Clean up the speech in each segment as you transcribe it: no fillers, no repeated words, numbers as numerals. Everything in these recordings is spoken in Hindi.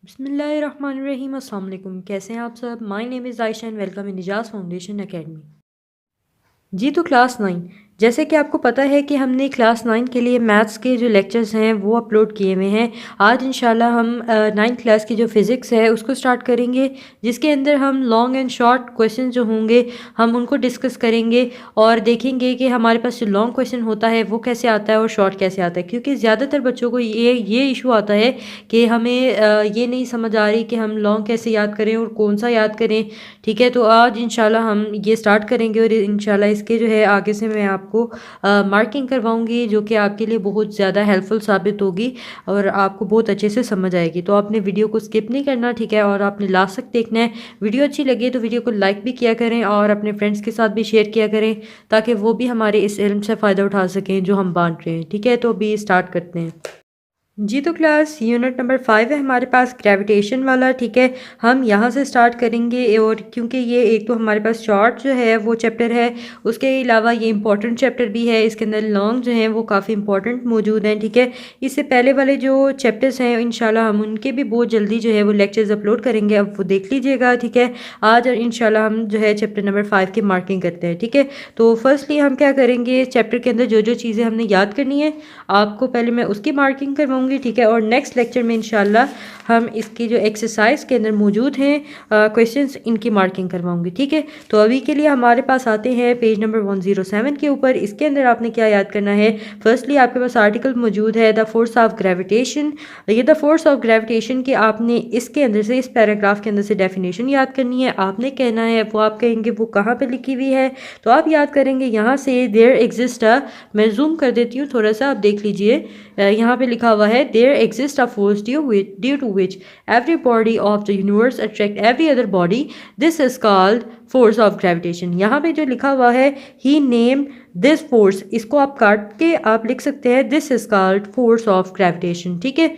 बिस्मिल्लाहिर्रहमानिर्रहीम अस्सलाम वालेकुम। कैसे हैं आप सब? My name is Ayesha and welcome in Nijaz foundation academy. जी तो क्लास 9, जैसे कि आपको पता है कि हमने क्लास 9 के लिए मैथ्स के जो लेक्चर्स हैं वो अपलोड किए हुए हैं। आज इंशाल्लाह हम 9th क्लास की जो फ़िज़िक्स है उसको स्टार्ट करेंगे, जिसके अंदर हम लॉन्ग एंड शॉर्ट क्वेश्चन जो होंगे हम उनको डिस्कस करेंगे और देखेंगे कि हमारे पास जो लॉन्ग क्वेश्चन होता है वो कैसे आता है और शॉर्ट कैसे आता है। क्योंकि ज़्यादातर बच्चों को ये इशू आता है कि हमें ये नहीं समझ आ रही कि हम लॉन्ग कैसे याद करें और कौन सा याद करें। ठीक है, तो आज इंशाल्लाह हम ये स्टार्ट करेंगे और इंशाल्लाह इसके जो है आगे से मैं आपको मार्किंग करवाऊंगी, जो कि आपके लिए बहुत ज़्यादा हेल्पफुल साबित होगी और आपको बहुत अच्छे से समझ आएगी। तो आपने वीडियो को स्किप नहीं करना, ठीक है, और आपने लास्ट तक देखना है। वीडियो अच्छी लगी तो वीडियो को लाइक भी किया करें और अपने फ्रेंड्स के साथ भी शेयर किया करें, ताकि वो भी हमारे इस इल्म से फ़ायदा उठा सकें जो हम बांट रहे हैं। ठीक है, तो अभी स्टार्ट करते हैं। जी तो क्लास यूनिट नंबर 5 है हमारे पास ग्रेविटेशन वाला। ठीक है, हम यहाँ से स्टार्ट करेंगे और क्योंकि ये एक तो हमारे पास शॉर्ट जो है वो चैप्टर है, उसके अलावा ये इंपॉर्टेंट चैप्टर भी है। इसके अंदर लॉन्ग जो हैं वो काफ़ी इंपॉर्टेंट मौजूद हैं। ठीक है, इससे पहले वाले जो चैप्टर्स हैं इंशाल्लाह हम उनके भी बहुत जल्दी जो है वो लेक्चर्स अपलोड करेंगे, अब वो देख लीजिएगा। ठीक है, आज इंशाल्लाह हम जो है चैप्टर नंबर 5 की मार्किंग करते हैं। ठीक है, तो फर्स्टली हम क्या करेंगे, चैप्टर के अंदर जो जो चीज़ें हमने याद करनी है आपको पहले मैं उसकी मार्किंग करवाऊँगी। ठीक है, और नेक्स्ट लेक्चर में इंशाल्लाह हम इसकी जो एक्सरसाइज के अंदर मौजूद हैं क्वेश्चंस, इनकी मार्किंग करवाऊंगी। ठीक है, तो अभी के लिए हमारे पास आते हैं पेज नंबर 107 के ऊपर। इसके अंदर आपने क्या याद करना है, फर्स्टली आपके पास आर्टिकल मौजूद है द फोर्स ऑफ ग्रेविटेशन। ये द फोर्स ऑफ ग्रेविटेशन की आपने इसके अंदर से, इस पैराग्राफ के अंदर से डेफिनेशन याद करनी है। आपने कहना है, वो आप कहेंगे वो कहाँ पे लिखी हुई है, तो आप याद करेंगे यहाँ से देयर एग्जिस्ट अ, मैं जूम कर देती हूँ थोड़ा सा, आप देख लीजिए। यहाँ पे लिखा हुआ है there exist a force due to which every body of the universe attract every other body, this is called force of gravitation. यहाँ पे जो लिखा हुआ है ही नेम दिस फोर्स, इसको आप काट के आप लिख सकते हैं this is called force of gravitation. ठीक है,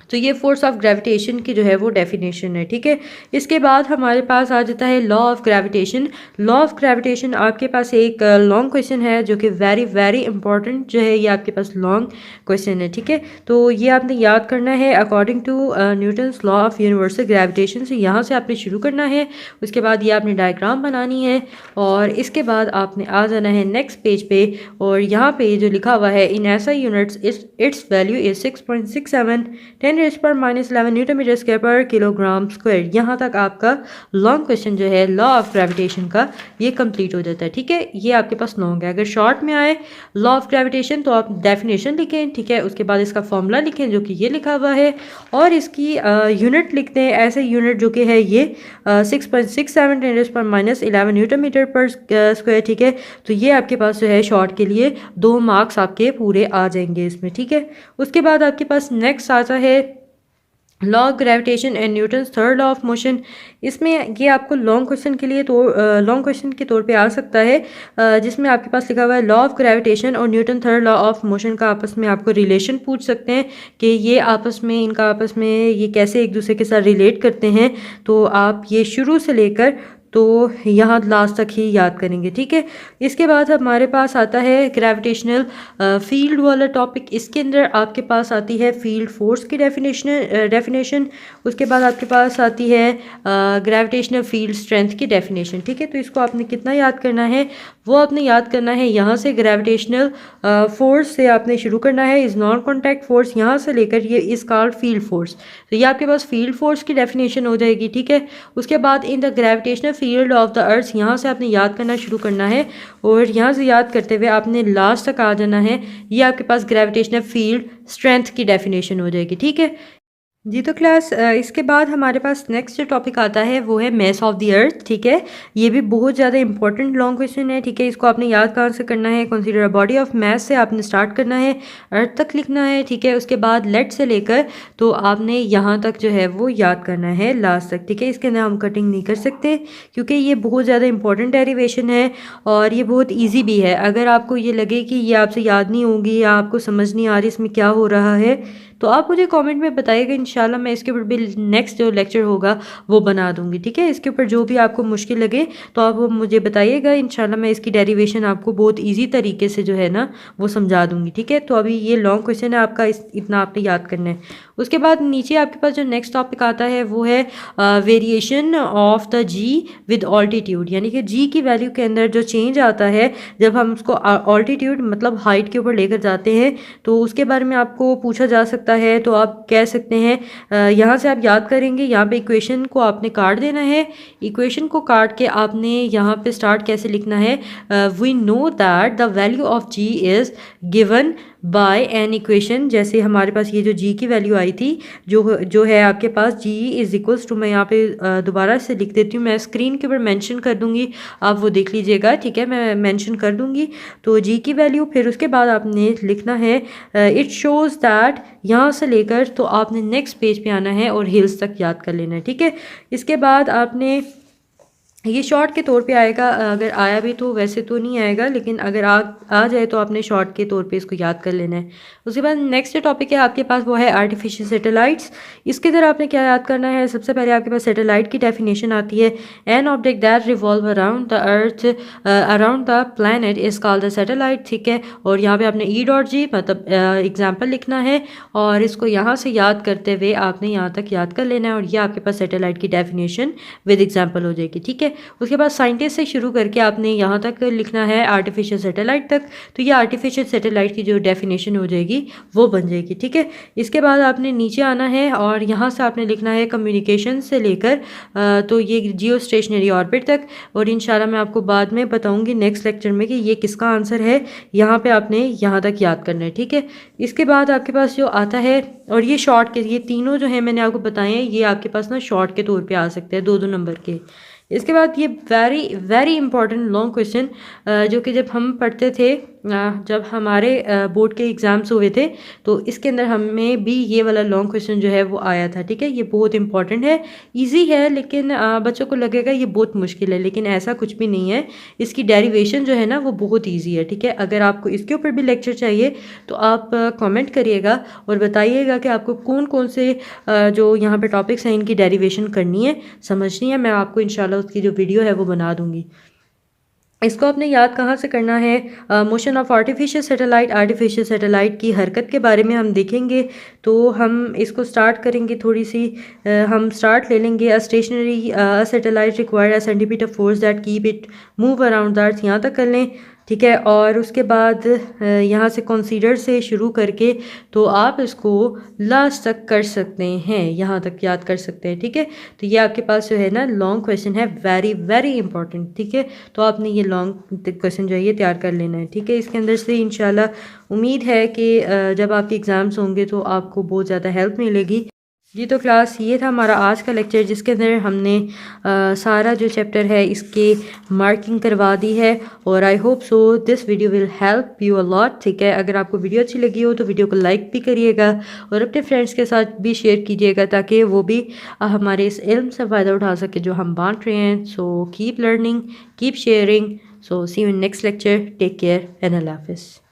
तो ये फोर्स ऑफ ग्रेविटेशन की जो है वो डेफिनेशन है। ठीक है, इसके बाद हमारे पास आ जाता है law of gravitation. Law of gravitation आपके पास एक लॉन्ग क्वेश्चन है जो कि वेरी वेरी इंपॉर्टेंट जो है, ये आपके पास लॉन्ग क्वेश्चन है। ठीक है, तो ये आपने याद करना है according to Newton's law of universal gravitation से, यहाँ से आपने शुरू करना है। उसके बाद ये आपने डायग्राम बनानी है और इसके बाद आपने आ जाना है नेक्स्ट पेज पे, और यहाँ पे जो लिखा हुआ है in SI units its value is 6.67 10⁻11 newton metre square per kilogram square. यहाँ तक आपका लॉन्ग क्वेश्चन जो है लॉ ऑफ ग्रेविटेशन का ये कंप्लीट हो जाता है। ठीक है, ये आपके पास लॉन्ग है। अगर शॉर्ट में आए लॉ ऑफ ग्रेविटेशन तो आप डेफिनेशन लिखें। ठीक है, उसके बाद इसका फॉर्मूला लिखें जो कि ये लिखा हुआ है, और इसकी यूनिट लिखते हैं ऐसे यूनिट जो कि है ये 6.67 10⁻11 न्यूटन मीटर पर स्क्वायर। ठीक है, तो ये आपके पास जो है शॉर्ट के लिए 2 मार्क्स आपके पूरे आ जाएंगे इसमें। ठीक है, उसके बाद आपके पास नेक्स्ट आता है law of gravitation and Newton's third law of motion. इसमें ये आपको लॉन्ग क्वेश्चन के लिए तो लॉन्ग क्वेश्चन के तौर पे आ सकता है, जिसमें आपके पास लिखा हुआ है लॉ ऑफ ग्रेविटेशन और Newton third law of motion का आपस में आपको रिलेशन पूछ सकते हैं कि ये आपस में, इनका आपस में ये कैसे एक दूसरे के साथ रिलेट करते हैं। तो आप ये शुरू से लेकर तो यहाँ लास्ट तक ही याद करेंगे। ठीक है, इसके बाद हमारे पास आता है ग्रेविटेशनल फील्ड वाला टॉपिक। इसके अंदर आपके पास आती है फील्ड फोर्स की डेफिनेशन। उसके बाद आपके पास आती है ग्रेविटेशनल फील्ड स्ट्रेंथ की डेफिनेशन। ठीक है, तो इसको आपने कितना याद करना है, वो आपने याद करना है यहाँ से ग्रेविटेशनल फोर्स से आपने शुरू करना है, इज नॉन कॉन्टैक्ट फोर्स, यहाँ से लेकर ये इज कॉल्ड फील्ड फोर्स। तो ये आपके पास फील्ड फोर्स की डेफिनेशन हो जाएगी। ठीक है, उसके बाद in the gravitational field of the earth, यहाँ से आपने याद करना शुरू करना है और यहाँ से याद करते हुए आपने लास्ट तक आ जाना है। ये आपके पास ग्रेविटेशनल फील्ड स्ट्रेंथ की डेफिनेशन हो जाएगी। ठीक है जी, तो क्लास इसके बाद हमारे पास नेक्स्ट जो टॉपिक आता है वो है मास ऑफ द अर्थ। ठीक है, ये भी बहुत ज़्यादा इंपॉर्टेंट लॉन्ग क्वेश्चन है। ठीक है, इसको आपने याद कहाँ से करना है, consider a body of mass से आपने स्टार्ट करना है, अर्थ तक लिखना है। ठीक है, उसके बाद लेट से लेकर तो आपने यहाँ तक जो है वो याद करना है लास्ट तक। ठीक है, इसके अंदर हम कटिंग नहीं कर सकते क्योंकि ये बहुत ज़्यादा इंपॉर्टेंट डेरिवेशन है और ये बहुत ईजी भी है। अगर आपको ये लगे कि ये आपसे याद नहीं होगी या आपको समझ नहीं आ रही इसमें क्या हो रहा है, तो आप मुझे कमेंट में बताइएगा, इंशाल्लाह मैं इसके ऊपर भी नेक्स्ट जो लेक्चर होगा वो बना दूँगी, ठीक है। इसके ऊपर जो भी आपको मुश्किल लगे तो आप वो मुझे बताइएगा, इंशाल्लाह मैं इसकी डेरिवेशन आपको बहुत ईजी तरीके से जो है ना वो समझा दूँगी, ठीक है। तो अभी ये लॉन्ग क्वेश्चन है आपका, इतना आपने याद करना है। उसके बाद नीचे आपके पास जो नेक्स्ट टॉपिक आता है वो है variation of the ji with altitude, यानी कि जी की वैल्यू के अंदर जो चेंज आता है जब हम उसको ऑल्टीट्यूड मतलब हाइट के ऊपर लेकर जाते हैं, तो उसके बारे में आपको पूछा जा सकता है। तो आप कह सकते हैं यहाँ से आप याद करेंगे, यहाँ पे इक्वेशन को आपने काट देना है। इक्वेशन को काट के आपने यहाँ पे स्टार्ट कैसे लिखना है, we know that the value of g is given by an equation. जैसे हमारे पास ये जो जी की वैल्यू आई थी, जो है आपके पास जी इज़ इक्वल्स टू, मैं यहाँ पे दोबारा से लिख देती हूँ, मैं स्क्रीन के ऊपर मेंशन कर दूँगी, आप वो देख लीजिएगा, ठीक है। मैं मेंशन कर दूँगी तो जी की वैल्यू, फिर उसके बाद आपने लिखना है इट शोज़ दैट, यहाँ से लेकर तो आपने नेक्स्ट पेज पे आना है और हिल्स तक याद कर लेना है, ठीक है। इसके बाद आपने ये शॉर्ट के तौर पे आएगा, अगर आया भी तो वैसे तो नहीं आएगा, लेकिन अगर आ जाए तो आपने शॉर्ट के तौर पे इसको याद कर लेना है। उसके बाद नेक्स्ट टॉपिक है आपके पास, वो है आर्टिफिशियल सैटेलाइट्स। इसके अंदर आपने क्या याद करना है, सबसे पहले आपके पास सैटेलाइट की डेफिनेशन आती है, an object that revolve around the earth around the planet is called the satellite, ठीक है। और यहाँ पे आपने E.G मतलब एग्जाम्पल लिखना है और इसको यहाँ से याद करते हुए आपने यहाँ तक याद कर लेना है, और ये आपके पास सैटेलाइट की डेफिनेशन विद एग्जाम्पल हो जाएगी, ठीक है। उसके बाद साइंटिस्ट से शुरू करके आपने यहाँ तक लिखना है आर्टिफिशियल सैटेलाइट तक, तो ये आर्टिफिशियल सैटेलाइट की जो डेफिनेशन हो जाएगी वो बन जाएगी, ठीक है। इसके बाद आपने नीचे आना है और यहाँ से आपने लिखना है कम्युनिकेशन से लेकर तो ये जियो स्टेशनरी ऑर्बिट तक, और इंशाल्लाह मैं आपको बाद में बताऊँगी नेक्स्ट लेक्चर में कि ये किसका आंसर है। यहाँ पर आपने यहाँ तक याद करना है, ठीक है। इसके बाद आपके पास जो आता है, और ये शॉर्ट के, ये तीनों जो है मैंने आपको बताए हैं, ये आपके पास ना शॉर्ट के तौर पे आ सकते हैं, 2-2 नंबर के। इसके बाद ये very very important long question जो कि जब हम पढ़ते थे, जब हमारे बोर्ड के एग्ज़ाम्स हुए थे, तो इसके अंदर हमें भी ये वाला लॉन्ग क्वेश्चन जो है वो आया था, ठीक है। ये बहुत इंपॉर्टेंट है, इजी है, लेकिन बच्चों को लगेगा ये बहुत मुश्किल है, लेकिन ऐसा कुछ भी नहीं है। इसकी डेरिवेशन जो है ना वो बहुत ईजी है, ठीक है। अगर आपको इसके ऊपर भी लेक्चर चाहिए तो आप कमेंट करिएगा और बताइएगा कि आपको कौन कौन से जो यहाँ पे टॉपिक्स हैं इनकी डेरिवेशन करनी है, समझनी है। मैं आपको इंशाल्लाह उसकी जो वीडियो है वो बना दूँगी। इसको आपने याद कहाँ से करना है, मोशन ऑफ आर्टिफिशियल सैटेलाइट की हरकत के बारे में हम देखेंगे। तो हम इसको स्टार्ट करेंगे, थोड़ी सी हम स्टार्ट ले लेंगे। A stationary satellite require a centimetre force that keep it move around the earth, यहाँ तक कर लें, ठीक है। और उसके बाद यहाँ से कंसीडर से शुरू करके तो आप इसको लास्ट तक कर सकते हैं, यहाँ तक याद कर सकते हैं, ठीक है। तो ये आपके पास जो है ना लॉन्ग क्वेश्चन है, वेरी वेरी इंपॉर्टेंट, ठीक है। तो आपने ये लॉन्ग क्वेश्चन जो है ये तैयार कर लेना है, ठीक है। इसके अंदर से इंशाल्लाह उम्मीद है कि जब आपके एग्ज़ाम्स होंगे तो आपको बहुत ज़्यादा हेल्प मिलेगी। जी, तो क्लास ये था हमारा आज का लेक्चर, जिसके अंदर हमने सारा जो चैप्टर है इसके मार्किंग करवा दी है, और I hope so this video will help you a lot, ठीक है। अगर आपको वीडियो अच्छी लगी हो तो वीडियो को लाइक भी करिएगा और अपने फ्रेंड्स के साथ भी शेयर कीजिएगा, ताकि वो भी हमारे इस इल्म से फ़ायदा उठा सके जो हम बांट रहे हैं। So keep learning, keep sharing, so see you in next lecture, take care and अल्लाह हाफिज़।